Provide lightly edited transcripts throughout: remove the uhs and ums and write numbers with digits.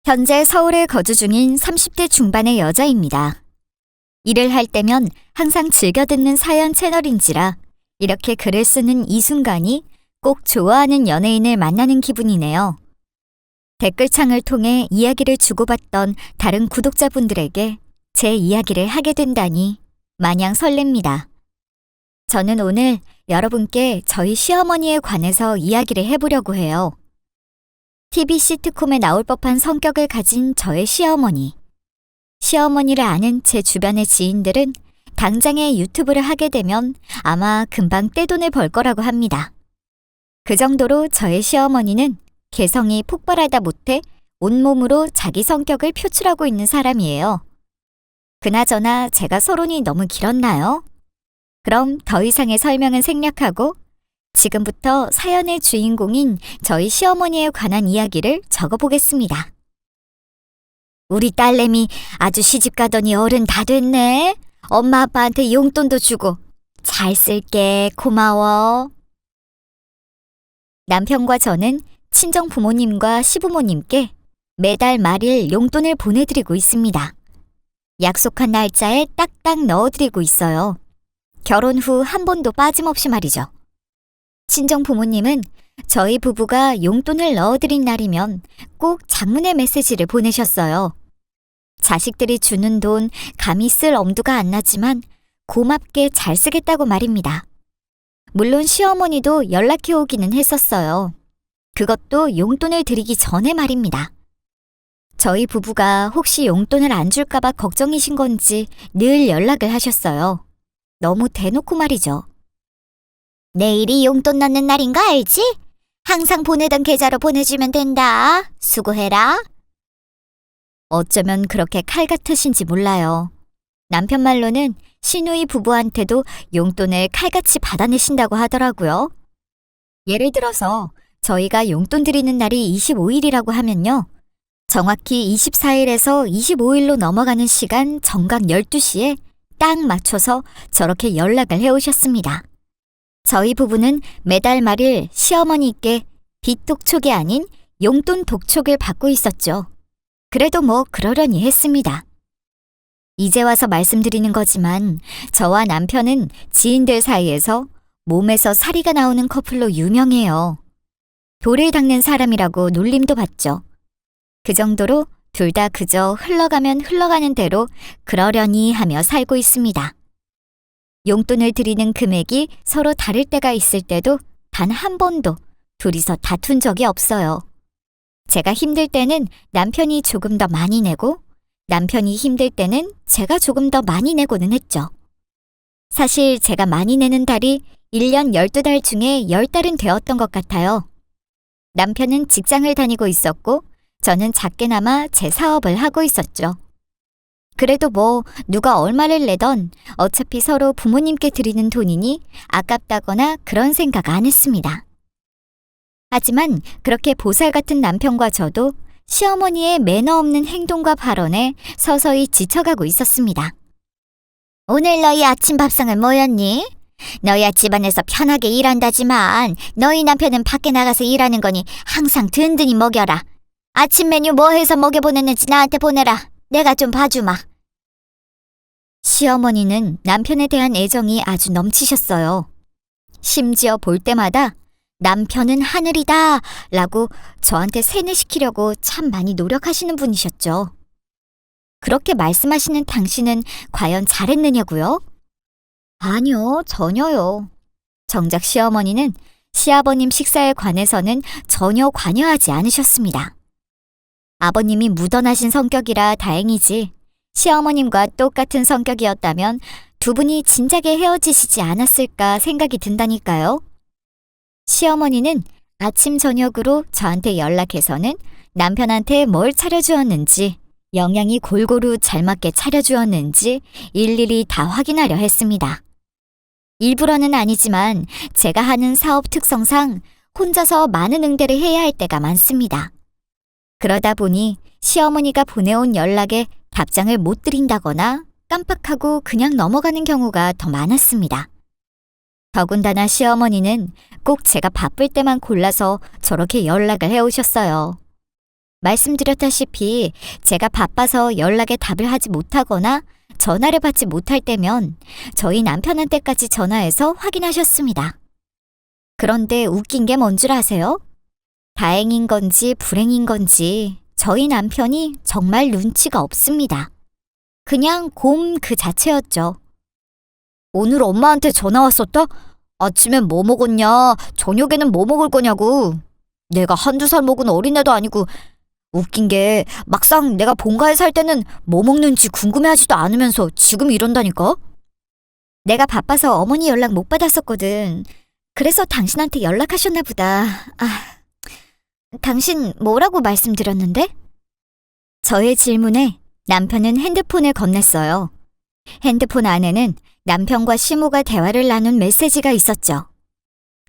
현재 서울에 거주 중인 30대 중반의 여자입니다. 일을 할 때면 항상 즐겨 듣는 사연 채널인지라 이렇게 글을 쓰는 이 순간이 꼭 좋아하는 연예인을 만나는 기분이네요. 댓글창을 통해 이야기를 주고받던 다른 구독자분들에게 제 이야기를 하게 된다니 마냥 설렙니다. 저는 오늘 여러분께 저희 시어머니에 관해서 이야기를 해보려고 해요. TV 시트콤에 나올 법한 성격을 가진 저의 시어머니. 시어머니를 아는 제 주변의 지인들은 당장에 유튜브를 하게 되면 아마 금방 떼돈을 벌 거라고 합니다. 그 정도로 저의 시어머니는 개성이 폭발하다 못해 온몸으로 자기 성격을 표출하고 있는 사람이에요. 그나저나 제가 서론이 너무 길었나요? 그럼 더 이상의 설명은 생략하고 지금부터 사연의 주인공인 저희 시어머니에 관한 이야기를 적어보겠습니다. 우리 딸내미 아주 시집가더니 어른 다 됐네. 엄마 아빠한테 용돈도 주고. 잘 쓸게. 고마워. 남편과 저는 친정 부모님과 시부모님께 매달 말일 용돈을 보내드리고 있습니다. 약속한 날짜에 딱딱 넣어드리고 있어요. 결혼 후 한 번도 빠짐없이 말이죠. 친정 부모님은 저희 부부가 용돈을 넣어드린 날이면 꼭 장문의 메시지를 보내셨어요. 자식들이 주는 돈 감히 쓸 엄두가 안 나지만 고맙게 잘 쓰겠다고 말입니다. 물론 시어머니도 연락해 오기는 했었어요. 그것도 용돈을 드리기 전에 말입니다. 저희 부부가 혹시 용돈을 안 줄까봐 걱정이신 건지 늘 연락을 하셨어요. 너무 대놓고 말이죠. 내일이 용돈 넣는 날인 거 알지? 항상 보내던 계좌로 보내주면 된다. 수고해라. 어쩌면 그렇게 칼 같으신지 몰라요. 남편 말로는 시누이 부부한테도 용돈을 칼같이 받아내신다고 하더라고요. 예를 들어서 저희가 용돈 드리는 날이 25일이라고 하면요. 정확히 24일에서 25일로 넘어가는 시간 정각 12시에 딱 맞춰서 저렇게 연락을 해오셨습니다. 저희 부부는 매달 말일 시어머니께 빚 독촉이 아닌 용돈 독촉을 받고 있었죠. 그래도 뭐 그러려니 했습니다. 이제 와서 말씀드리는 거지만 저와 남편은 지인들 사이에서 몸에서 사리가 나오는 커플로 유명해요. 돌을 닦는 사람이라고 놀림도 받죠. 그 정도로 둘 다 그저 흘러가면 흘러가는 대로 그러려니 하며 살고 있습니다. 용돈을 드리는 금액이 서로 다를 때가 있을 때도 단 한 번도 둘이서 다툰 적이 없어요. 제가 힘들 때는 남편이 조금 더 많이 내고 남편이 힘들 때는 제가 조금 더 많이 내고는 했죠. 사실 제가 많이 내는 달이 1년 12달 중에 10달은 되었던 것 같아요. 남편은 직장을 다니고 있었고 저는 작게나마 제 사업을 하고 있었죠. 그래도 뭐 누가 얼마를 내던 어차피 서로 부모님께 드리는 돈이니 아깝다거나 그런 생각 안 했습니다. 하지만 그렇게 보살 같은 남편과 저도 시어머니의 매너 없는 행동과 발언에 서서히 지쳐가고 있었습니다. 오늘 너희 아침 밥상을 뭐였니? 너희야 집안에서 편하게 일한다지만 너희 남편은 밖에 나가서 일하는 거니 항상 든든히 먹여라. 아침 메뉴 뭐 해서 먹여보냈는지 나한테 보내라. 내가 좀 봐주마. 시어머니는 남편에 대한 애정이 아주 넘치셨어요. 심지어 볼 때마다 남편은 하늘이다 라고 저한테 세뇌시키려고 참 많이 노력하시는 분이셨죠. 그렇게 말씀하시는 당신은 과연 잘했느냐고요? 아니요, 전혀요. 정작 시어머니는 시아버님 식사에 관해서는 전혀 관여하지 않으셨습니다. 아버님이 무던하신 성격이라 다행이지 시어머님과 똑같은 성격이었다면 두 분이 진작에 헤어지시지 않았을까 생각이 든다니까요. 시어머니는 아침 저녁으로 저한테 연락해서는 남편한테 뭘 차려주었는지, 영양이 골고루 잘 맞게 차려주었는지 일일이 다 확인하려 했습니다. 일부러는 아니지만 제가 하는 사업 특성상 혼자서 많은 응대를 해야 할 때가 많습니다. 그러다 보니 시어머니가 보내온 연락에 답장을 못 드린다거나 깜빡하고 그냥 넘어가는 경우가 더 많았습니다. 더군다나 시어머니는 꼭 제가 바쁠 때만 골라서 저렇게 연락을 해오셨어요. 말씀드렸다시피 제가 바빠서 연락에 답을 하지 못하거나 전화를 받지 못할 때면 저희 남편한테까지 전화해서 확인하셨습니다. 그런데 웃긴 게 뭔 줄 아세요? 다행인 건지 불행인 건지 저희 남편이 정말 눈치가 없습니다. 그냥 곰 그 자체였죠. 오늘 엄마한테 전화 왔었다? 아침엔 뭐 먹었냐? 저녁에는 뭐 먹을 거냐고. 내가 한두 살 먹은 어린애도 아니고. 웃긴 게 막상 내가 본가에 살 때는 뭐 먹는지 궁금해하지도 않으면서 지금 이런다니까? 내가 바빠서 어머니 연락 못 받았었거든. 그래서 당신한테 연락하셨나 보다. 당신 뭐라고 말씀드렸는데? 저의 질문에 남편은 핸드폰을 건넸어요. 핸드폰 안에는 남편과 시모가 대화를 나눈 메시지가 있었죠.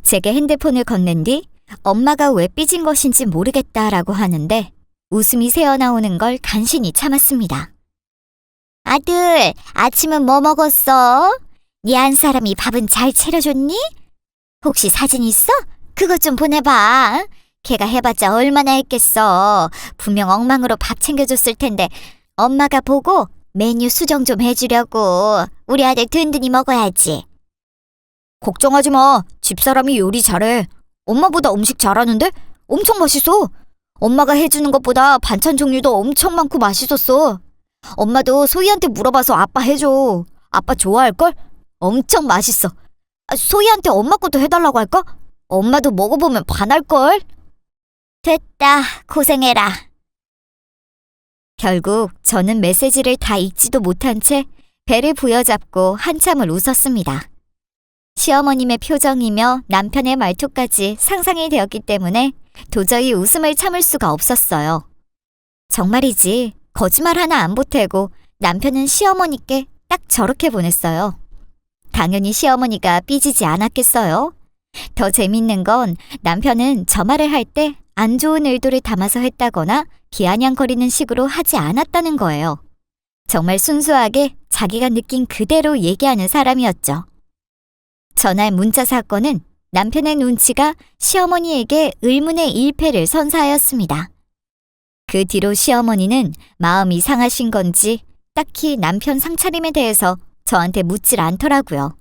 제게 핸드폰을 건넨 뒤 엄마가 왜 삐진 것인지 모르겠다라고 하는데 웃음이 새어나오는 걸 간신히 참았습니다. 아들, 아침은 뭐 먹었어? 네 안 사람이 밥은 잘 차려줬니? 혹시 사진 있어? 그것 좀 보내봐. 걔가 해봤자 얼마나 했겠어. 분명 엉망으로 밥 챙겨줬을 텐데 엄마가 보고 메뉴 수정 좀 해주려고. 우리 아들 든든히 먹어야지. 걱정하지 마. 집사람이 요리 잘해. 엄마보다 음식 잘하는데? 엄청 맛있어. 엄마가 해주는 것보다 반찬 종류도 엄청 많고 맛있었어. 엄마도 소희한테 물어봐서 아빠 해줘. 아빠 좋아할걸? 엄청 맛있어. 소희한테 엄마 것도 해달라고 할까? 엄마도 먹어보면 반할걸? 됐다. 고생해라. 결국 저는 메시지를 다 읽지도 못한 채 배를 부여잡고 한참을 웃었습니다. 시어머님의 표정이며 남편의 말투까지 상상이 되었기 때문에 도저히 웃음을 참을 수가 없었어요. 정말이지 거짓말 하나 안 보태고 남편은 시어머니께 딱 저렇게 보냈어요. 당연히 시어머니가 삐지지 않았겠어요? 더 재밌는 건 남편은 저 말을 할 때 안 좋은 의도를 담아서 했다거나 기아냥거리는 식으로 하지 않았다는 거예요. 정말 순수하게 자기가 느낀 그대로 얘기하는 사람이었죠. 전날 문자 사건은 남편의 눈치가 시어머니에게 의문의 일패를 선사하였습니다. 그 뒤로 시어머니는 마음이 상하신 건지 딱히 남편 상차림에 대해서 저한테 묻질 않더라고요.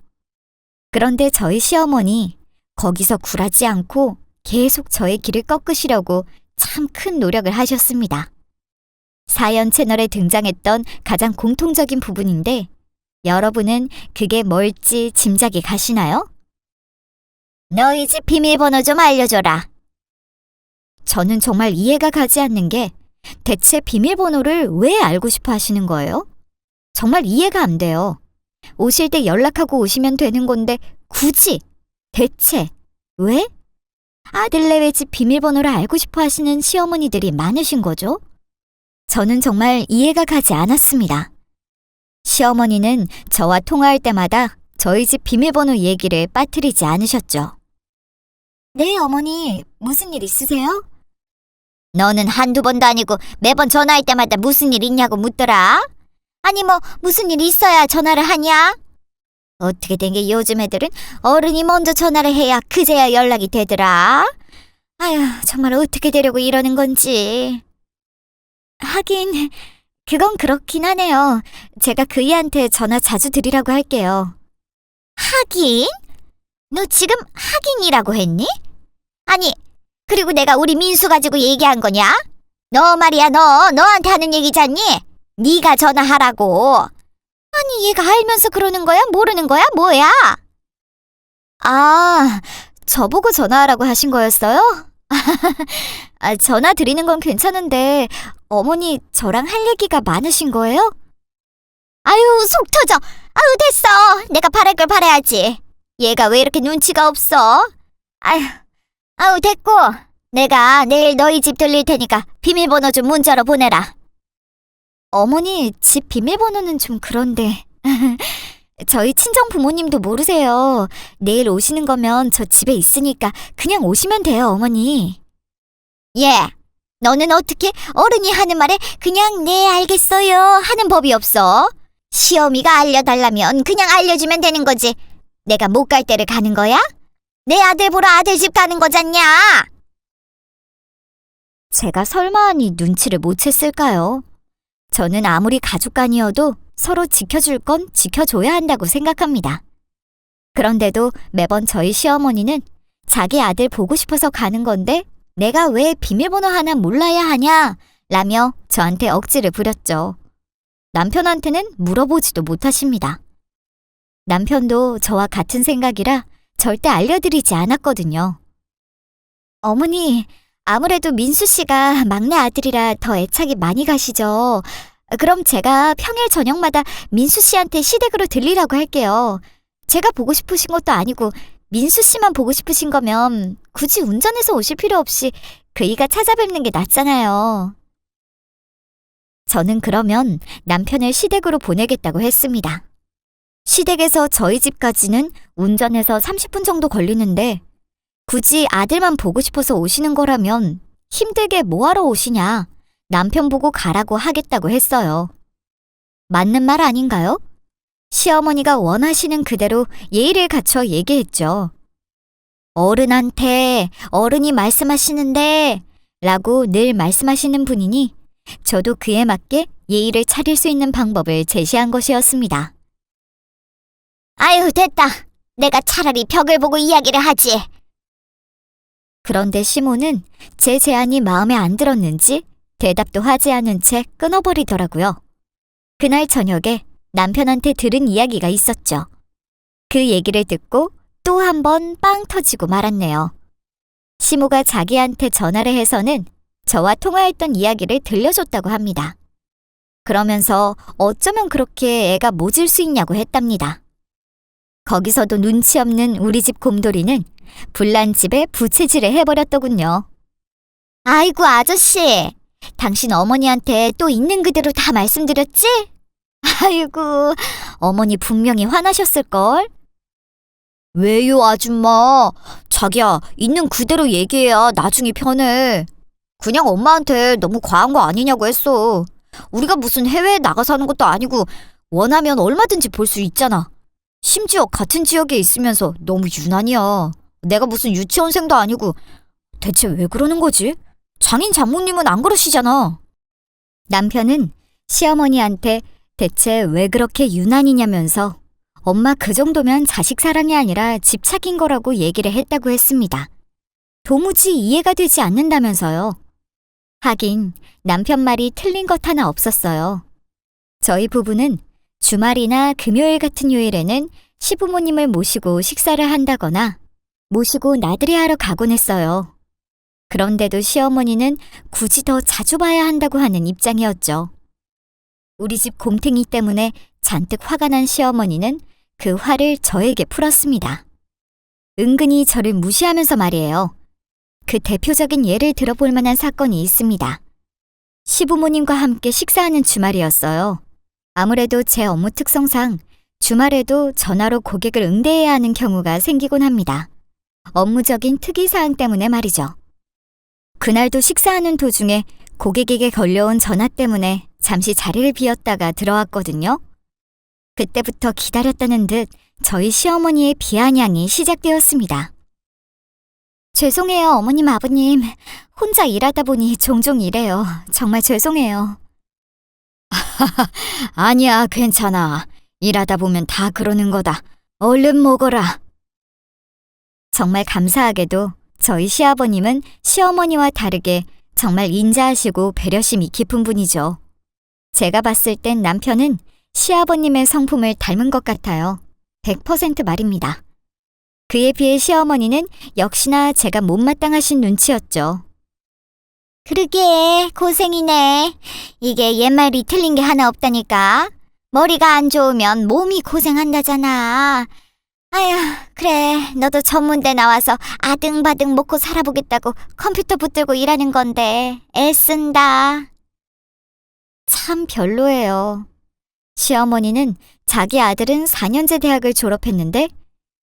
그런데 저희 시어머니 거기서 굴하지 않고 계속 저의 길을 꺾으시려고 참 큰 노력을 하셨습니다. 사연 채널에 등장했던 가장 공통적인 부분인데 여러분은 그게 뭘지 짐작이 가시나요? 너희 집 비밀번호 좀 알려줘라. 저는 정말 이해가 가지 않는 게 대체 비밀번호를 왜 알고 싶어 하시는 거예요? 정말 이해가 안 돼요. 오실 때 연락하고 오시면 되는 건데 굳이, 대체, 왜? 아들네의 집 비밀번호를 알고 싶어 하시는 시어머니들이 많으신 거죠? 저는 정말 이해가 가지 않았습니다. 시어머니는 저와 통화할 때마다 저희 집 비밀번호 얘기를 빠뜨리지 않으셨죠. 네, 어머니, 무슨 일 있으세요? 너는 한두 번도 아니고 매번 전화할 때마다 무슨 일 있냐고 묻더라. 아니 뭐 무슨 일 있어야 전화를 하냐? 어떻게 된 게 요즘 애들은 어른이 먼저 전화를 해야 그제야 연락이 되더라. 아휴, 정말 어떻게 되려고 이러는 건지. 하긴 그건 그렇긴 하네요. 제가 그이한테 전화 자주 드리라고 할게요. 하긴? 너 지금 하긴이라고 했니? 아니, 그리고 내가 우리 민수 가지고 얘기한 거냐? 너 말이야, 너한테 하는 얘기잖니? 네가 전화하라고. 아니, 얘가 알면서 그러는 거야? 모르는 거야? 뭐야? 아, 저보고 전화하라고 하신 거였어요? 전화 드리는 건 괜찮은데 어머니 저랑 할 얘기가 많으신 거예요? 아유, 속 터져. 아유, 됐어. 내가 바랄 걸 바라야지. 얘가 왜 이렇게 눈치가 없어? 아유, 됐고. 내가 내일 너희 집 들릴 테니까 비밀번호 좀 문자로 보내라. 어머니, 집 비밀번호는 좀 그런데. 저희 친정 부모님도 모르세요. 내일 오시는 거면 저 집에 있으니까 그냥 오시면 돼요, 어머니. 예, 너는 어떻게 어른이 하는 말에 그냥 네 알겠어요 하는 법이 없어? 시어미가 알려달라면 그냥 알려주면 되는 거지. 내가 못 갈 때를 가는 거야? 내 아들 보러 아들 집 가는 거잖냐? 제가 설마하니 눈치를 못 챘을까요? 저는 아무리 가족간이어도 서로 지켜줄 건 지켜줘야 한다고 생각합니다. 그런데도 매번 저희 시어머니는 자기 아들 보고 싶어서 가는 건데 내가 왜 비밀번호 하나 몰라야 하냐? 라며 저한테 억지를 부렸죠. 남편한테는 물어보지도 못하십니다. 남편도 저와 같은 생각이라 절대 알려드리지 않았거든요. 어머니, 아무래도 민수 씨가 막내 아들이라 더 애착이 많이 가시죠. 그럼 제가 평일 저녁마다 민수 씨한테 시댁으로 들리라고 할게요. 제가 보고 싶으신 것도 아니고 민수 씨만 보고 싶으신 거면 굳이 운전해서 오실 필요 없이 그이가 찾아뵙는 게 낫잖아요. 저는 그러면 남편을 시댁으로 보내겠다고 했습니다. 시댁에서 저희 집까지는 운전해서 30분 정도 걸리는데 굳이 아들만 보고 싶어서 오시는 거라면 힘들게 뭐하러 오시냐, 남편 보고 가라고 하겠다고 했어요. 맞는 말 아닌가요? 시어머니가 원하시는 그대로 예의를 갖춰 얘기했죠. 어른한테 어른이 말씀하시는데 라고 늘 말씀하시는 분이니 저도 그에 맞게 예의를 차릴 수 있는 방법을 제시한 것이었습니다. 아유, 됐다. 내가 차라리 벽을 보고 이야기를 하지. 그런데 시모는 제 제안이 마음에 안 들었는지 대답도 하지 않은 채 끊어버리더라고요. 그날 저녁에 남편한테 들은 이야기가 있었죠. 그 얘기를 듣고 또 한 번 빵 터지고 말았네요. 시모가 자기한테 전화를 해서는 저와 통화했던 이야기를 들려줬다고 합니다. 그러면서 어쩌면 그렇게 애가 모질 수 있냐고 했답니다. 거기서도 눈치 없는 우리 집 곰돌이는 불난 집에 부채질을 해버렸더군요. 아이고 아저씨, 당신 어머니한테 또 있는 그대로 다 말씀드렸지? 아이고, 어머니 분명히 화나셨을걸? 왜요 아줌마? 자기야, 있는 그대로 얘기해야 나중에 편해. 그냥 엄마한테 너무 과한 거 아니냐고 했어. 우리가 무슨 해외에 나가 사는 것도 아니고 원하면 얼마든지 볼 수 있잖아. 심지어 같은 지역에 있으면서 너무 유난이야. 내가 무슨 유치원생도 아니고. 대체 왜 그러는 거지? 장인 장모님은 안 그러시잖아. 남편은 시어머니한테 대체 왜 그렇게 유난이냐면서 엄마 그 정도면 자식 사랑이 아니라 집착인 거라고 얘기를 했다고 했습니다. 도무지 이해가 되지 않는다면서요. 하긴 남편 말이 틀린 것 하나 없었어요. 저희 부부는 주말이나 금요일 같은 요일에는 시부모님을 모시고 식사를 한다거나 모시고 나들이 하러 가곤 했어요. 그런데도 시어머니는 굳이 더 자주 봐야 한다고 하는 입장이었죠. 우리 집 곰탱이 때문에 잔뜩 화가 난 시어머니는 그 화를 저에게 풀었습니다. 은근히 저를 무시하면서 말이에요. 그 대표적인 예를 들어볼 만한 사건이 있습니다. 시부모님과 함께 식사하는 주말이었어요. 아무래도 제 업무 특성상 주말에도 전화로 고객을 응대해야 하는 경우가 생기곤 합니다. 업무적인 특이사항 때문에 말이죠. 그날도 식사하는 도중에 고객에게 걸려온 전화 때문에 잠시 자리를 비웠다가 들어왔거든요. 그때부터 기다렸다는 듯 저희 시어머니의 비아냥이 시작되었습니다. 죄송해요, 어머님, 아버님. 혼자 일하다 보니 종종 이래요. 정말 죄송해요. 아니야, 괜찮아. 일하다 보면 다 그러는 거다. 얼른 먹어라. 정말 감사하게도 저희 시아버님은 시어머니와 다르게 정말 인자하시고 배려심이 깊은 분이죠. 제가 봤을 땐 남편은 시아버님의 성품을 닮은 것 같아요. 100% 말입니다. 그에 비해 시어머니는 역시나 제가 못마땅하신 눈치였죠. 그러게 고생이네. 이게 옛말이 틀린 게 하나 없다니까. 머리가 안 좋으면 몸이 고생한다잖아. 아휴, 그래. 너도 전문대 나와서 아등바등 먹고 살아보겠다고 컴퓨터 붙들고 일하는 건데 애쓴다. 참 별로예요. 시어머니는 자기 아들은 4년제 대학을 졸업했는데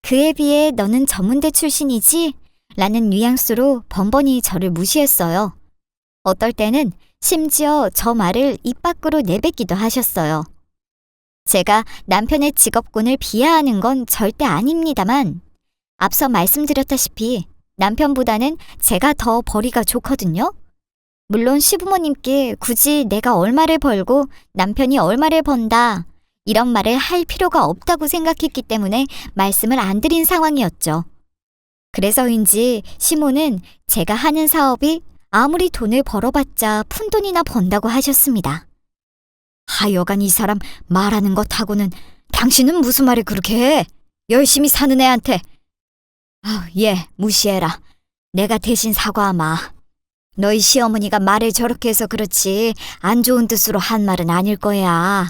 그에 비해 너는 전문대 출신이지? 라는 뉘앙스로 번번이 저를 무시했어요. 어떨 때는 심지어 저 말을 입 밖으로 내뱉기도 하셨어요. 제가 남편의 직업군을 비하하는 건 절대 아닙니다만 앞서 말씀드렸다시피 남편보다는 제가 더 벌이가 좋거든요. 물론 시부모님께 굳이 내가 얼마를 벌고 남편이 얼마를 번다 이런 말을 할 필요가 없다고 생각했기 때문에 말씀을 안 드린 상황이었죠. 그래서인지 시모는 제가 하는 사업이 아무리 돈을 벌어봤자 푼돈이나 번다고 하셨습니다. 하여간 이 사람 말하는 것하고는 당신은 무슨 말을 그렇게 해? 열심히 사는 애한테. 얘 무시해라. 내가 대신 사과하마. 너희 시어머니가 말을 저렇게 해서 그렇지 안 좋은 뜻으로 한 말은 아닐 거야.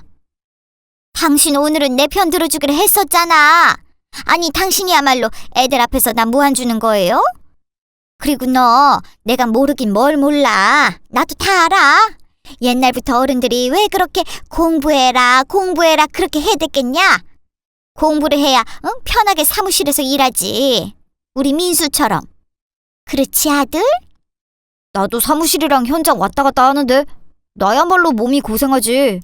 당신 오늘은 내 편 들어주기로 했었잖아. 아니 당신이야말로 애들 앞에서 나 무한 주는 거예요? 그리고 너 내가 모르긴 뭘 몰라. 나도 다 알아. 옛날부터 어른들이 왜 그렇게 공부해라 그렇게 해댔겠냐? 공부를 해야 편하게 사무실에서 일하지. 우리 민수처럼. 그렇지 아들? 나도 사무실이랑 현장 왔다 갔다 하는데 나야말로 몸이 고생하지.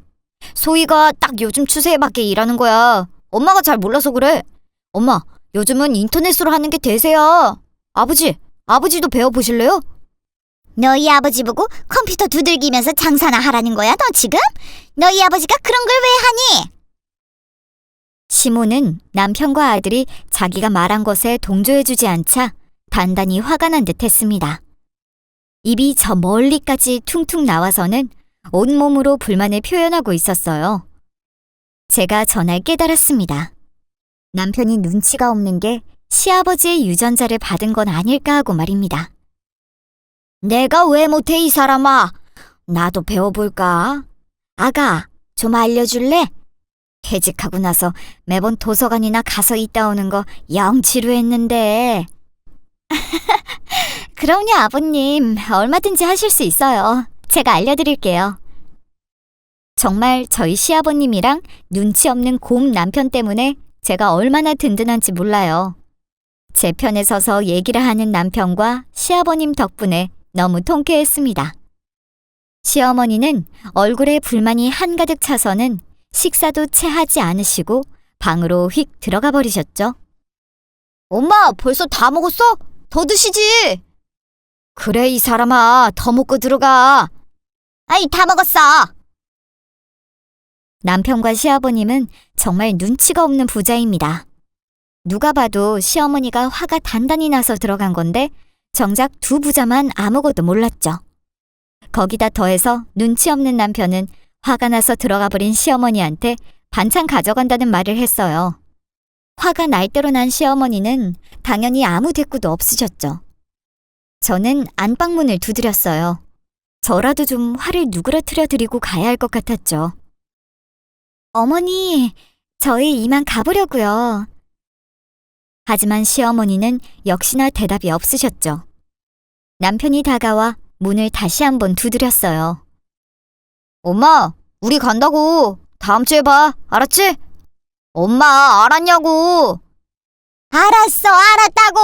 소희가 딱 요즘 추세에 맞게 일하는 거야. 엄마가 잘 몰라서 그래. 엄마, 요즘은 인터넷으로 하는 게 대세야. 아버지도 배워보실래요? 너희 아버지 보고 컴퓨터 두들기면서 장사나 하라는 거야, 너 지금? 너희 아버지가 그런 걸 왜 하니? 시모는 남편과 아들이 자기가 말한 것에 동조해주지 않자 단단히 화가 난 듯 했습니다. 입이 저 멀리까지 퉁퉁 나와서는 온몸으로 불만을 표현하고 있었어요. 제가 전날 깨달았습니다. 남편이 눈치가 없는 게 시아버지의 유전자를 받은 건 아닐까 하고 말입니다. 내가 왜 못해 이 사람아? 나도 배워볼까? 아가, 좀 알려줄래? 퇴직하고 나서 매번 도서관이나 가서 있다 오는 거 영 지루했는데. 그럼요 아버님, 얼마든지 하실 수 있어요. 제가 알려드릴게요. 정말 저희 시아버님이랑 눈치 없는 곰 남편 때문에 제가 얼마나 든든한지 몰라요. 제 편에 서서 얘기를 하는 남편과 시아버님 덕분에 너무 통쾌했습니다. 시어머니는 얼굴에 불만이 한가득 차서는 식사도 채 하지 않으시고 방으로 휙 들어가 버리셨죠. 엄마, 벌써 다 먹었어? 더 드시지. 그래 이 사람아, 더 먹고 들어가. 아이, 다 먹었어. 남편과 시아버님은 정말 눈치가 없는 부자입니다. 누가 봐도 시어머니가 화가 단단히 나서 들어간 건데 정작 두 부자만 아무것도 몰랐죠. 거기다 더해서 눈치 없는 남편은 화가 나서 들어가 버린 시어머니한테 반찬 가져간다는 말을 했어요. 화가 날 대로 난 시어머니는 당연히 아무 대꾸도 없으셨죠. 저는 안방문을 두드렸어요. 저라도 좀 화를 누그러뜨려 드리고 가야 할 것 같았죠. 어머니, 저희 이만 가보려고요. 하지만 시어머니는 역시나 대답이 없으셨죠. 남편이 다가와 문을 다시 한번 두드렸어요. 엄마, 우리 간다고. 다음 주에 봐. 알았지? 엄마, 알았냐고. 알았어, 알았다고.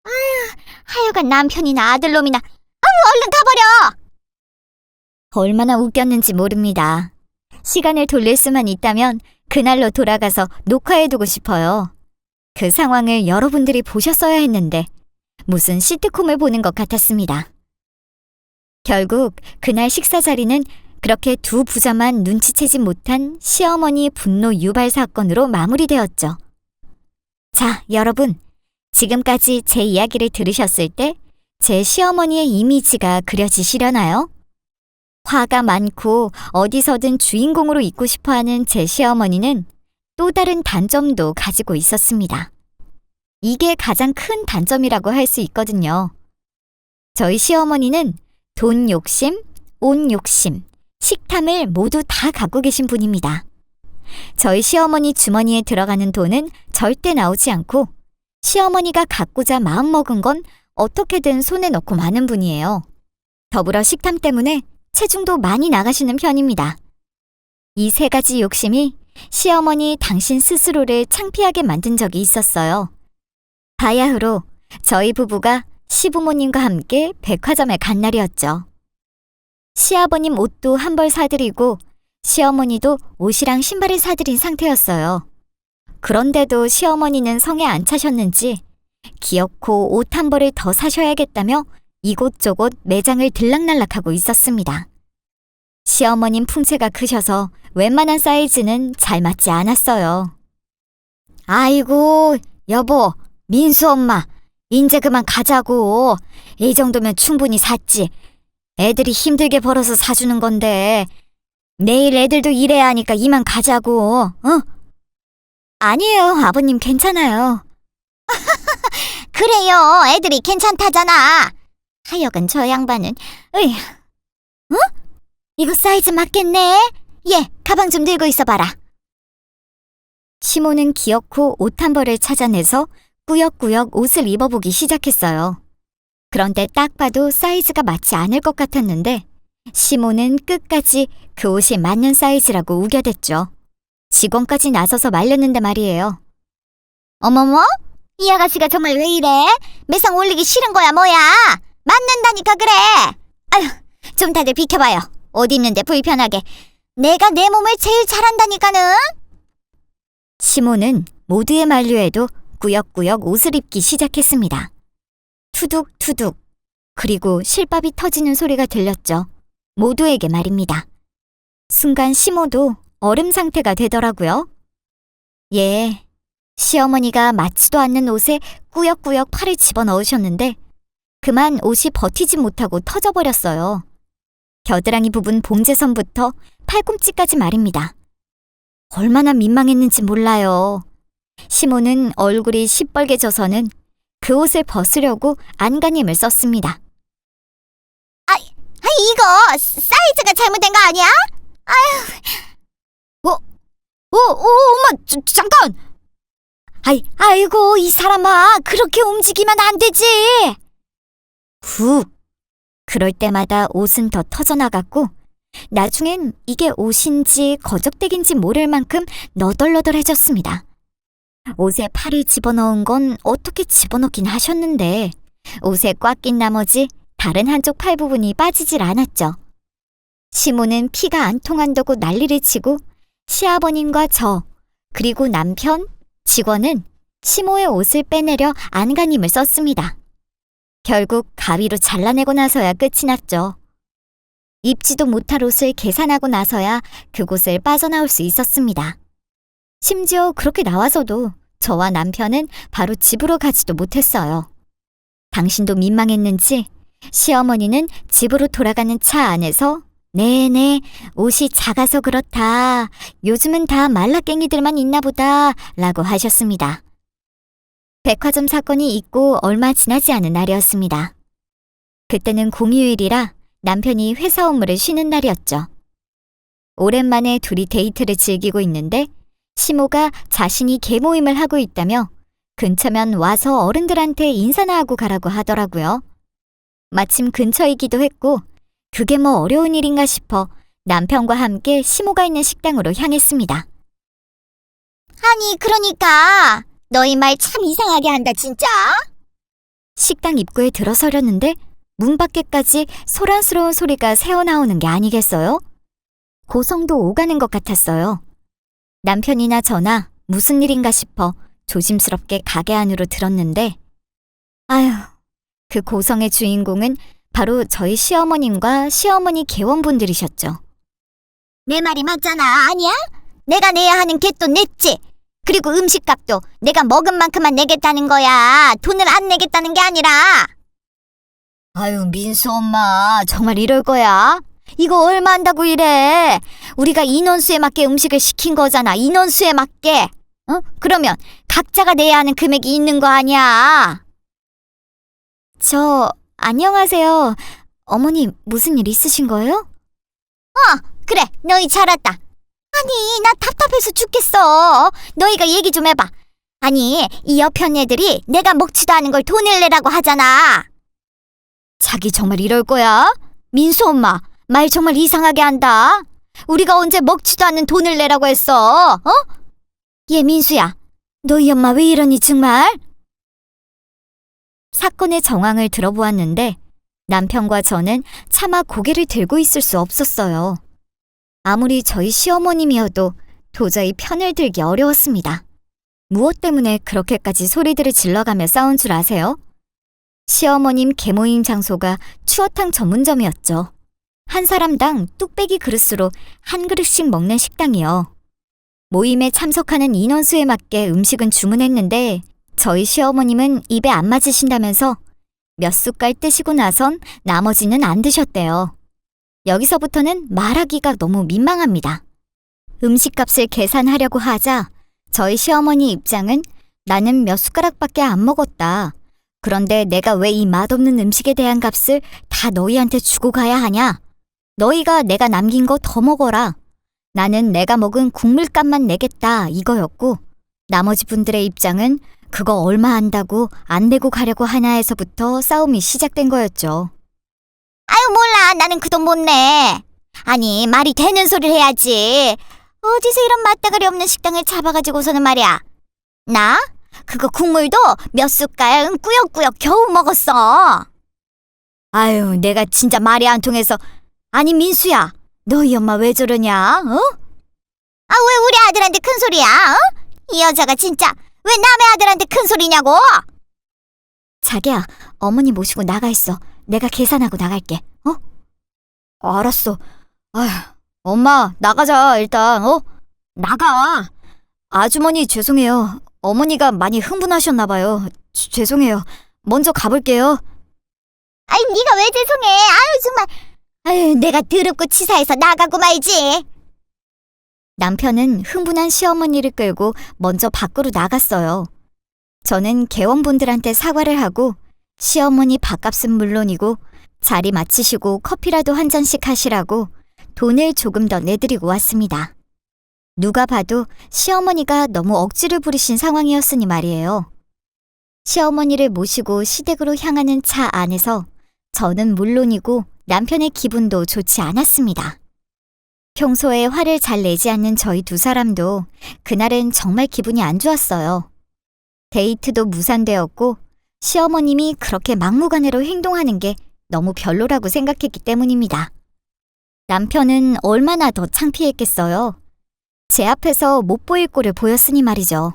아휴, 하여간 남편이나 아들놈이나. 얼른 가버려. 얼마나 웃겼는지 모릅니다. 시간을 돌릴 수만 있다면 그날로 돌아가서 녹화해두고 싶어요. 그 상황을 여러분들이 보셨어야 했는데 무슨 시트콤을 보는 것 같았습니다. 결국 그날 식사 자리는 그렇게 두 부자만 눈치채지 못한 시어머니 분노 유발 사건으로 마무리되었죠. 자, 여러분, 지금까지 제 이야기를 들으셨을 때 제 시어머니의 이미지가 그려지시려나요? 화가 많고 어디서든 주인공으로 있고 싶어하는 제 시어머니는 또 다른 단점도 가지고 있었습니다. 이게 가장 큰 단점이라고 할 수 있거든요. 저희 시어머니는 돈 욕심, 옷 욕심, 식탐을 모두 다 갖고 계신 분입니다. 저희 시어머니 주머니에 들어가는 돈은 절대 나오지 않고 시어머니가 갖고자 마음먹은 건 어떻게든 손에 넣고 마는 분이에요. 더불어 식탐 때문에 체중도 많이 나가시는 편입니다. 이 세 가지 욕심이 시어머니 당신 스스로를 창피하게 만든 적이 있었어요. 바야흐로 저희 부부가 시부모님과 함께 백화점에 간 날이었죠. 시아버님 옷도 한 벌 사드리고 시어머니도 옷이랑 신발을 사드린 상태였어요. 그런데도 시어머니는 성에 안 차셨는지 기어코 옷 한 벌을 더 사셔야겠다며 이곳저곳 매장을 들락날락하고 있었습니다. 시어머님 풍채가 크셔서 웬만한 사이즈는 잘 맞지 않았어요. 아이고, 여보, 민수 엄마, 인제 그만 가자고. 이 정도면 충분히 샀지. 애들이 힘들게 벌어서 사주는 건데 내일 애들도 일해야 하니까 이만 가자고, 어? 아니에요, 아버님 괜찮아요. 그래요, 애들이 괜찮다잖아. 하여간 저 양반은, 으이, 어? 이거 사이즈 맞겠네? 얘, 가방 좀 들고 있어봐라. 시모는 기어코 옷 한 벌을 찾아내서 꾸역꾸역 옷을 입어보기 시작했어요. 그런데 딱 봐도 사이즈가 맞지 않을 것 같았는데 시모는 끝까지 그 옷이 맞는 사이즈라고 우겨댔죠. 직원까지 나서서 말렸는데 말이에요. 어머머? 이 아가씨가 정말 왜 이래? 매상 올리기 싫은 거야 뭐야? 맞는다니까 그래. 아휴, 좀 다들 비켜봐요. 옷 입는데 불편하게. 내가 내 몸을 제일 잘한다니까는. 시모는 모두의 만류에도 꾸역꾸역 옷을 입기 시작했습니다. 투둑투둑, 그리고 실밥이 터지는 소리가 들렸죠. 모두에게 말입니다. 순간 시모도 얼음 상태가 되더라고요. 예, 시어머니가 맞지도 않는 옷에 꾸역꾸역 팔을 집어넣으셨는데 그만 옷이 버티지 못하고 터져버렸어요. 겨드랑이 부분 봉제선부터 팔꿈치까지 말입니다. 얼마나 민망했는지 몰라요. 시모는 얼굴이 시뻘개져서는 그 옷을 벗으려고 안간힘을 썼습니다. 이거 사이즈가 잘못된 거 아니야? 아휴. 엄마, 잠깐! 아이고, 이 사람아, 그렇게 움직이면 안 되지! 후. 그럴 때마다 옷은 더 터져나갔고, 나중엔 이게 옷인지 거적대기인지 모를 만큼 너덜너덜해졌습니다. 옷에 팔을 집어넣은 건 어떻게 집어넣긴 하셨는데, 옷에 꽉 낀 나머지 다른 한쪽 팔 부분이 빠지질 않았죠. 시모는 피가 안 통한다고 난리를 치고 시아버님과 저, 그리고 남편, 직원은 시모의 옷을 빼내려 안간힘을 썼습니다. 결국 가위로 잘라내고 나서야 끝이 났죠. 입지도 못할 옷을 계산하고 나서야 그곳을 빠져나올 수 있었습니다. 심지어 그렇게 나와서도 저와 남편은 바로 집으로 가지도 못했어요. 당신도 민망했는지 시어머니는 집으로 돌아가는 차 안에서 네네, 옷이 작아서 그렇다. 요즘은 다 말라깽이들만 있나 보다 라고 하셨습니다. 백화점 사건이 있고 얼마 지나지 않은 날이었습니다. 그때는 공휴일이라 남편이 회사 업무를 쉬는 날이었죠. 오랜만에 둘이 데이트를 즐기고 있는데 시모가 자신이 개모임을 하고 있다며 근처면 와서 어른들한테 인사나 하고 가라고 하더라고요. 마침 근처이기도 했고 그게 뭐 어려운 일인가 싶어 남편과 함께 시모가 있는 식당으로 향했습니다. 아니, 그러니까 너희 말 참 이상하게 한다 진짜. 식당 입구에 들어서려는데 문 밖에까지 소란스러운 소리가 새어나오는 게 아니겠어요? 고성도 오가는 것 같았어요. 남편이나 저나 무슨 일인가 싶어 조심스럽게 가게 안으로 들었는데 아휴, 그 고성의 주인공은 바로 저희 시어머님과 시어머니 개원분들이셨죠. 내 말이 맞잖아, 아니야? 내가 내야 하는 갯돈 냈지? 그리고 음식값도 내가 먹은 만큼만 내겠다는 거야. 돈을 안 내겠다는 게 아니라. 아유, 민수 엄마, 정말 이럴 거야? 이거 얼마 한다고 이래? 우리가 인원수에 맞게 음식을 시킨 거잖아. 인원수에 맞게. 어? 그러면 각자가 내야 하는 금액이 있는 거 아니야? 안녕하세요. 어머니, 무슨 일 있으신 거예요? 그래, 너희 잘 왔다. 아니, 나 답답해서 죽겠어. 너희가 얘기 좀 해봐. 아니, 이 옆편 애들이 내가 먹지도 않은 걸 돈을 내라고 하잖아. 자기 정말 이럴 거야? 민수 엄마, 말 정말 이상하게 한다. 우리가 언제 먹지도 않는 돈을 내라고 했어? 어? 얘 민수야, 너희 엄마 왜 이러니 정말? 사건의 정황을 들어보았는데 남편과 저는 차마 고개를 들고 있을 수 없었어요. 아무리 저희 시어머님이어도 도저히 편을 들기 어려웠습니다. 무엇 때문에 그렇게까지 소리들을 질러가며 싸운 줄 아세요? 시어머님 계모임 장소가 추어탕 전문점이었죠. 한 사람당 뚝배기 그릇으로 한 그릇씩 먹는 식당이요. 모임에 참석하는 인원수에 맞게 음식은 주문했는데 저희 시어머님은 입에 안 맞으신다면서 몇 숟갈 뜨시고 나선 나머지는 안 드셨대요. 여기서부터는 말하기가 너무 민망합니다. 음식값을 계산하려고 하자 저희 시어머니 입장은 나는 몇 숟가락밖에 안 먹었다. 그런데 내가 왜 이 맛없는 음식에 대한 값을 다 너희한테 주고 가야 하냐? 너희가 내가 남긴 거 더 먹어라. 나는 내가 먹은 국물값만 내겠다 이거였고 나머지 분들의 입장은 그거 얼마 한다고 안 내고 가려고 하나에서부터 싸움이 시작된 거였죠. 아유 몰라 나는 그 돈 못 내. 아니 말이 되는 소리를 해야지. 어디서 이런 맞다가리 없는 식당을 잡아가지고서는 말이야. 나? 그거 국물도 몇 숟갈 꾸역꾸역 겨우 먹었어. 아유 내가 진짜 말이 안 통해서. 아니 민수야 너희 엄마 왜 저러냐? 어? 아 왜 우리 아들한테 큰 소리야? 어? 이 여자가 진짜 왜 남의 아들한테 큰 소리냐고? 자기야 어머니 모시고 나가 있어. 내가 계산하고 나갈게. 어? 알았어. 아휴 엄마 나가자 일단. 나가. 아주머니 죄송해요. 어머니가 많이 흥분하셨나 봐요. 죄송해요. 먼저 가볼게요. 아이 네가 왜 죄송해? 아유 정말. 아유 내가 더럽고 치사해서 나가고 말지. 남편은 흥분한 시어머니를 끌고 먼저 밖으로 나갔어요. 저는 개원분들한테 사과를 하고 시어머니 밥값은 물론이고 자리 마치시고 커피라도 한 잔씩 하시라고 돈을 조금 더 내드리고 왔습니다. 누가 봐도 시어머니가 너무 억지를 부리신 상황이었으니 말이에요. 시어머니를 모시고 시댁으로 향하는 차 안에서 저는 물론이고 남편의 기분도 좋지 않았습니다. 평소에 화를 잘 내지 않는 저희 두 사람도 그날은 정말 기분이 안 좋았어요. 데이트도 무산되었고 시어머님이 그렇게 막무가내로 행동하는 게 너무 별로라고 생각했기 때문입니다. 남편은 얼마나 더 창피했겠어요. 제 앞에서 못 보일 꼴을 보였으니 말이죠.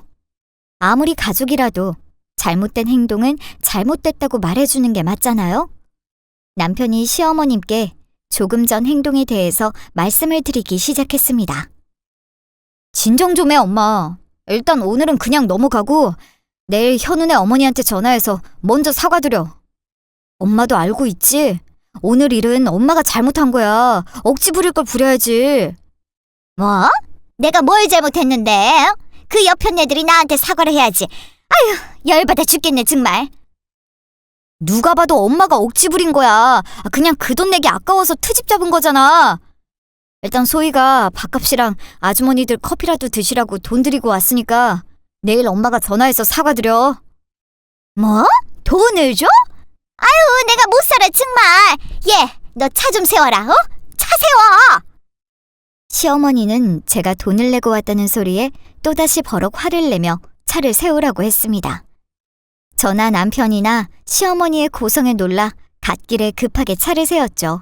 아무리 가족이라도 잘못된 행동은 잘못됐다고 말해주는 게 맞잖아요? 남편이 시어머님께 조금 전 행동에 대해서 말씀을 드리기 시작했습니다. 진정 좀 해, 엄마. 일단 오늘은 그냥 넘어가고 내일 현은의 어머니한테 전화해서 먼저 사과드려. 엄마도 알고 있지? 오늘 일은 엄마가 잘못한 거야. 억지 부릴 걸 부려야지. 뭐? 내가 뭘 잘못했는데? 그 옆편 애들이 나한테 사과를 해야지. 아휴 열받아 죽겠네 정말. 누가 봐도 엄마가 억지 부린 거야. 그냥 그 돈 내기 아까워서 트집 잡은 거잖아. 일단 소희가 밥값이랑 아주머니들 커피라도 드시라고 돈 드리고 왔으니까 내일 엄마가 전화해서 사과드려. 뭐? 돈을 줘? 아유 내가 못 살아 정말. 얘 너 차 좀 세워라. 어? 차 세워. 시어머니는 제가 돈을 내고 왔다는 소리에 또다시 버럭 화를 내며 차를 세우라고 했습니다. 저나 남편이나 시어머니의 고성에 놀라 갓길에 급하게 차를 세웠죠.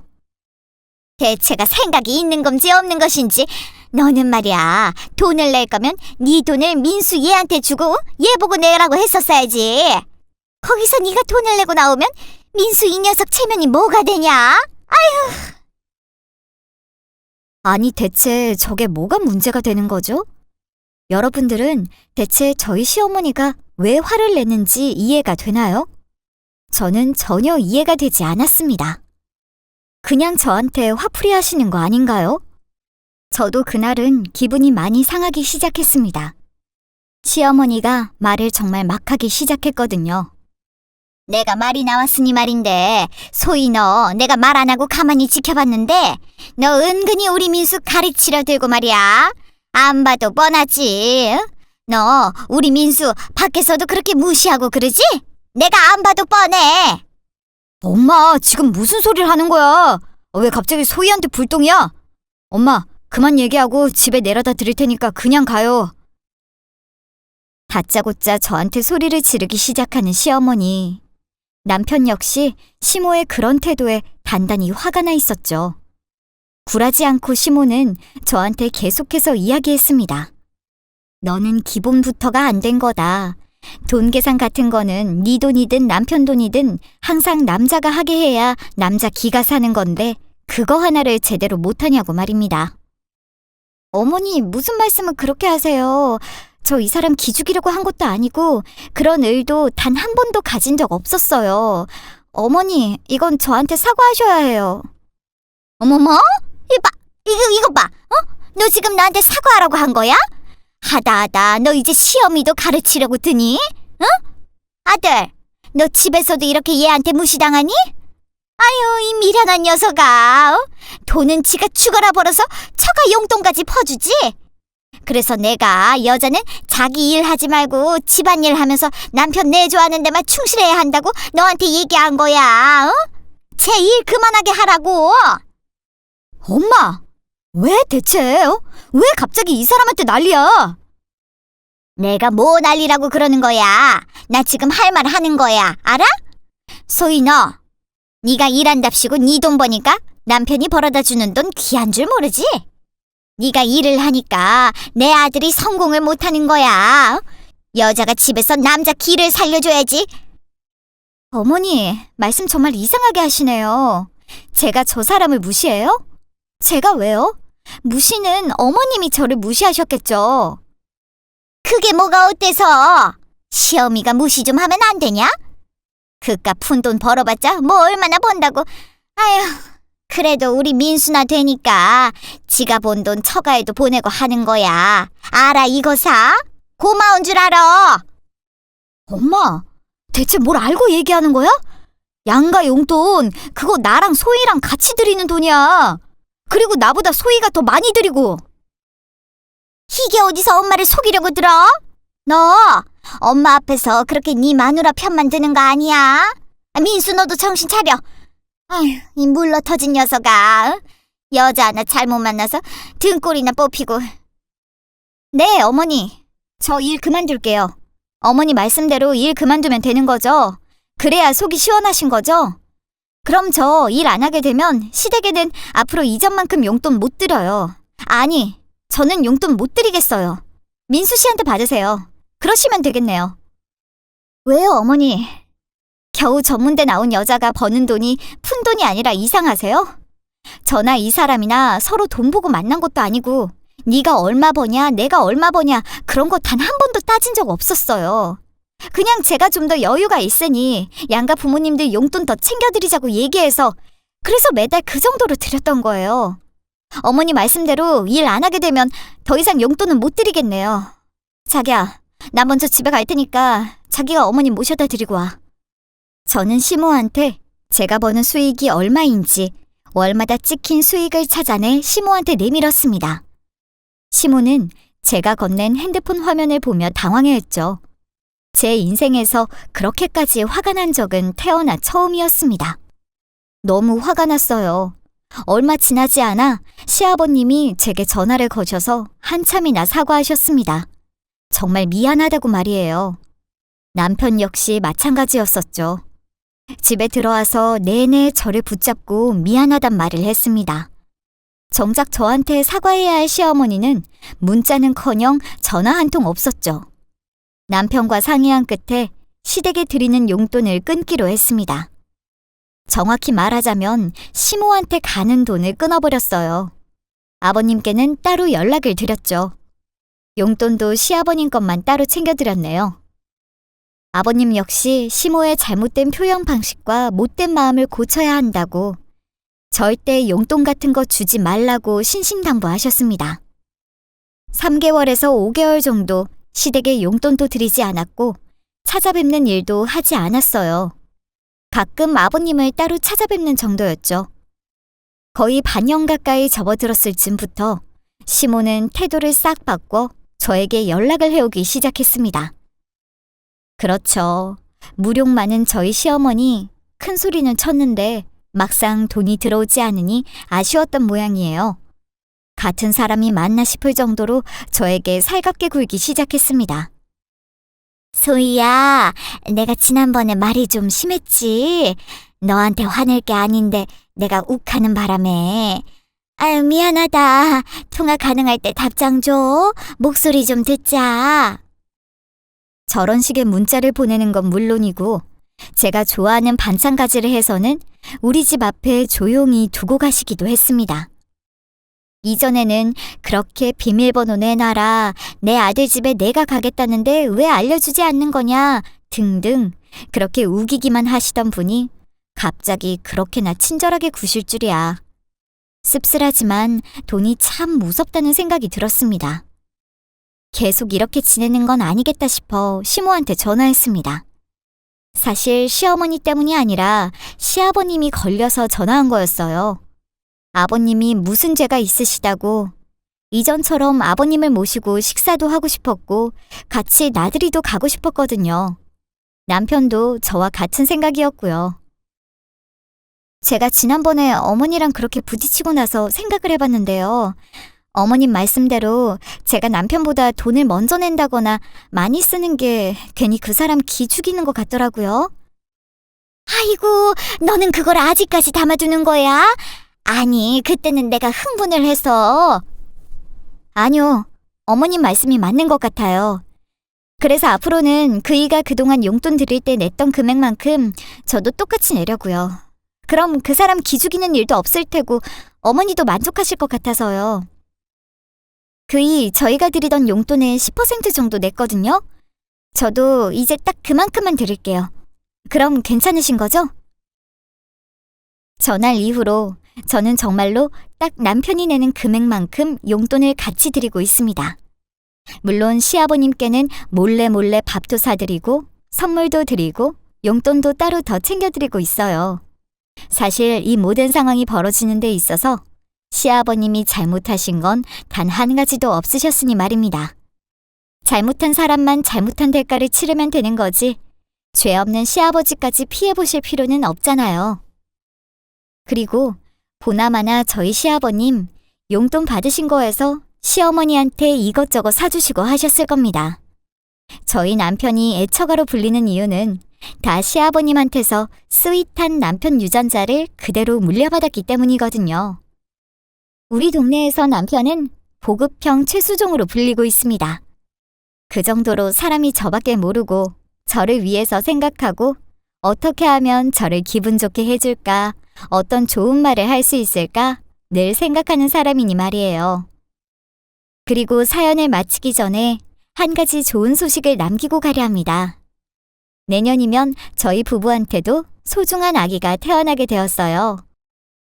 대체가 생각이 있는 건지 없는 것인지 너는 말이야 돈을 낼 거면 네 돈을 민수 얘한테 주고 얘 보고 내라고 했었어야지. 거기서 네가 돈을 내고 나오면 민수 이 녀석 체면이 뭐가 되냐? 아휴. 아니 대체 저게 뭐가 문제가 되는 거죠? 여러분들은 대체 저희 시어머니가 왜 화를 내는지 이해가 되나요? 저는 전혀 이해가 되지 않았습니다. 그냥 저한테 화풀이 하시는 거 아닌가요? 저도 그날은 기분이 많이 상하기 시작했습니다. 시어머니가 말을 정말 막 하기 시작했거든요. 내가 말이 나왔으니 말인데 소희 너 내가 말 안 하고 가만히 지켜봤는데 너 은근히 우리 민수 가르치려 들고 말이야. 안 봐도 뻔하지. 너 우리 민수 밖에서도 그렇게 무시하고 그러지? 내가 안 봐도 뻔해. 엄마 지금 무슨 소리를 하는 거야? 왜 갑자기 소희한테 불똥이야? 엄마 그만 얘기하고 집에 내려다 드릴 테니까 그냥 가요. 다짜고짜 저한테 소리를 지르기 시작하는 시어머니. 남편 역시 시모의 그런 태도에 단단히 화가 나 있었죠. 굴하지 않고 시모는 저한테 계속해서 이야기했습니다. 너는 기본부터가 안 된 거다. 돈 계산 같은 거는 네 돈이든 남편 돈이든 항상 남자가 하게 해야 남자 기가 사는 건데 그거 하나를 제대로 못하냐고 말입니다. 어머니, 무슨 말씀을 그렇게 하세요? 저 이 사람 기죽이려고 한 것도 아니고 그런 의도 단 한 번도 가진 적 없었어요. 어머니, 이건 저한테 사과하셔야 해요. 어머머? 이거 봐. 너 지금 나한테 사과하라고 한 거야? 하다 너 이제 시어미도 가르치려고 드니? 응? 아들, 너 집에서도 이렇게 얘한테 무시당하니? 아유, 이 미련한 녀석아. 돈은 지가 죽어라 벌어서 처가 용돈까지 퍼주지? 그래서 내가 여자는 자기 일 하지 말고 집안일 하면서 남편 내조하는 데만 충실해야 한다고 너한테 얘기한 거야. 제 일 그만하게 하라고. 엄마, 왜 대체? 왜 갑자기 이 사람한테 난리야? 내가 뭐 난리라고 그러는 거야. 나 지금 할 말 하는 거야. 알아? 소희 너, 네가 일한답시고 네 돈 버니까 남편이 벌어다 주는 돈 귀한 줄 모르지? 네가 일을 하니까 내 아들이 성공을 못하는 거야. 여자가 집에서 남자 기를 살려줘야지. 어머니, 말씀 정말 이상하게 하시네요. 제가 저 사람을 무시해요? 제가 왜요? 무시는 어머님이 저를 무시하셨겠죠. 그게 뭐가 어때서? 시어미가 무시 좀 하면 안 되냐? 그깟 푼돈 벌어봤자 뭐 얼마나 번다고. 아휴, 그래도 우리 민수나 되니까 지가 번 돈 처가에도 보내고 하는 거야. 알아 이거사? 고마운 줄 알아. 엄마, 대체 뭘 알고 얘기하는 거야? 양가 용돈, 그거 나랑 소희랑 같이 드리는 돈이야. 그리고 나보다 소희가 더 많이 드리고. 이게 어디서 엄마를 속이려고 들어? 너 엄마 앞에서 그렇게 네 마누라 편만 드는 거 아니야? 민수 너도 정신 차려. 아휴, 이 물러 터진 녀석아. 여자 하나 잘못 만나서 등골이나 뽑히고. 네, 어머니. 저 일 그만둘게요. 어머니 말씀대로 일 그만두면 되는 거죠? 그래야 속이 시원하신 거죠? 그럼 저 일 안 하게 되면 시댁에는 앞으로 이전만큼 용돈 못 드려요. 아니, 저는 용돈 못 드리겠어요. 민수 씨한테 받으세요. 그러시면 되겠네요. 왜요, 어머니? 겨우 전문대 나온 여자가 버는 돈이 푼돈이 아니라 이상하세요? 저나 이 사람이나 서로 돈 보고 만난 것도 아니고 네가 얼마 버냐, 내가 얼마 버냐 그런 거 단 한 번도 따진 적 없었어요. 그냥 제가 좀 더 여유가 있으니 양가 부모님들 용돈 더 챙겨드리자고 얘기해서 그래서 매달 그 정도로 드렸던 거예요. 어머니 말씀대로 일 안 하게 되면 더 이상 용돈은 못 드리겠네요. 자기야, 나 먼저 집에 갈 테니까 자기가 어머니 모셔다 드리고 와. 저는 시모한테 제가 버는 수익이 얼마인지 월마다 찍힌 수익을 찾아내 시모한테 내밀었습니다. 시모는 제가 건넨 핸드폰 화면을 보며 당황해했죠. 제 인생에서 그렇게까지 화가 난 적은 태어나 처음이었습니다. 너무 화가 났어요. 얼마 지나지 않아 시아버님이 제게 전화를 거셔서 한참이나 사과하셨습니다. 정말 미안하다고 말이에요. 남편 역시 마찬가지였었죠. 집에 들어와서 내내 저를 붙잡고 미안하단 말을 했습니다. 정작 저한테 사과해야 할 시어머니는 문자는커녕 전화 한 통 없었죠. 남편과 상의한 끝에 시댁에 드리는 용돈을 끊기로 했습니다. 정확히 말하자면 시모한테 가는 돈을 끊어버렸어요. 아버님께는 따로 연락을 드렸죠. 용돈도 시아버님 것만 따로 챙겨드렸네요. 아버님 역시 시모의 잘못된 표현 방식과 못된 마음을 고쳐야 한다고 절대 용돈 같은 거 주지 말라고 신신당부하셨습니다. 3개월에서 5개월 정도 시댁에 용돈도 드리지 않았고 찾아뵙는 일도 하지 않았어요. 가끔 아버님을 따로 찾아뵙는 정도였죠. 거의 반년 가까이 접어들었을 즈음부터 시모는 태도를 싹 바꿔 저에게 연락을 해오기 시작했습니다. 그렇죠. 무력 많은 저희 시어머니 큰 소리는 쳤는데 막상 돈이 들어오지 않으니 아쉬웠던 모양이에요. 같은 사람이 맞나 싶을 정도로 저에게 살갑게 굴기 시작했습니다. 소희야, 내가 지난번에 말이 좀 심했지? 너한테 화낼 게 아닌데 내가 욱하는 바람에. 아유, 미안하다. 통화 가능할 때 답장 줘. 목소리 좀 듣자. 저런 식의 문자를 보내는 건 물론이고 제가 좋아하는 반찬 가지를 해서는 우리 집 앞에 조용히 두고 가시기도 했습니다. 이전에는 그렇게 비밀번호 내놔라, 내 아들 집에 내가 가겠다는데 왜 알려주지 않는 거냐 등등 그렇게 우기기만 하시던 분이 갑자기 그렇게나 친절하게 구실 줄이야. 씁쓸하지만 돈이 참 무섭다는 생각이 들었습니다. 계속 이렇게 지내는 건 아니겠다 싶어 시모한테 전화했습니다. 사실 시어머니 때문이 아니라 시아버님이 걸려서 전화한 거였어요. 아버님이 무슨 죄가 있으시다고 이전처럼 아버님을 모시고 식사도 하고 싶었고 같이 나들이도 가고 싶었거든요. 남편도 저와 같은 생각이었고요. 제가 지난번에 어머니랑 그렇게 부딪히고 나서 생각을 해봤는데요. 어머님 말씀대로 제가 남편보다 돈을 먼저 낸다거나 많이 쓰는 게 괜히 그 사람 기 죽이는 것 같더라고요. 아이고, 너는 그걸 아직까지 담아두는 거야? 아니, 그때는 내가 흥분을 해서. 아니요, 어머님 말씀이 맞는 것 같아요. 그래서 앞으로는 그이가 그동안 용돈 드릴 때 냈던 금액만큼 저도 똑같이 내려고요. 그럼 그 사람 기죽이는 일도 없을 테고 어머니도 만족하실 것 같아서요. 그이 저희가 드리던 용돈의 10% 정도 냈거든요. 저도 이제 딱 그만큼만 드릴게요. 그럼 괜찮으신 거죠? 전날 이후로 저는 정말로 딱 남편이 내는 금액만큼 용돈을 같이 드리고 있습니다. 물론 시아버님께는 몰래 밥도 사드리고 선물도 드리고 용돈도 따로 더 챙겨드리고 있어요. 사실 이 모든 상황이 벌어지는 데 있어서 시아버님이 잘못하신 건 단 한 가지도 없으셨으니 말입니다. 잘못한 사람만 잘못한 대가를 치르면 되는 거지 죄 없는 시아버지까지 피해보실 필요는 없잖아요. 그리고 보나마나 저희 시아버님 용돈 받으신 거에서 시어머니한테 이것저것 사주시고 하셨을 겁니다. 저희 남편이 애처가로 불리는 이유는 다 시아버님한테서 스윗한 남편 유전자를 그대로 물려받았기 때문이거든요. 우리 동네에서 남편은 보급형 최수종으로 불리고 있습니다. 그 정도로 사람이 저밖에 모르고 저를 위해서 생각하고 어떻게 하면 저를 기분 좋게 해줄까, 어떤 좋은 말을 할 수 있을까 늘 생각하는 사람이니 말이에요. 그리고 사연을 마치기 전에 한 가지 좋은 소식을 남기고 가려 합니다. 내년이면 저희 부부한테도 소중한 아기가 태어나게 되었어요.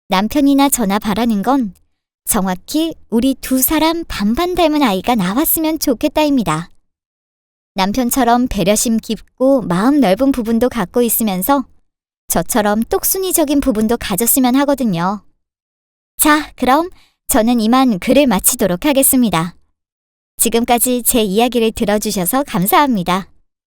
남편이나 저나 바라는 건 정확히 우리 두 사람 반반 닮은 아이가 나왔으면 좋겠다입니다. 남편처럼 배려심 깊고 마음 넓은 부분도 갖고 있으면서 저처럼 똑순이적인 부분도 가졌으면 하거든요. 자, 그럼 저는 이만 글을 마치도록 하겠습니다. 지금까지 제 이야기를 들어주셔서 감사합니다.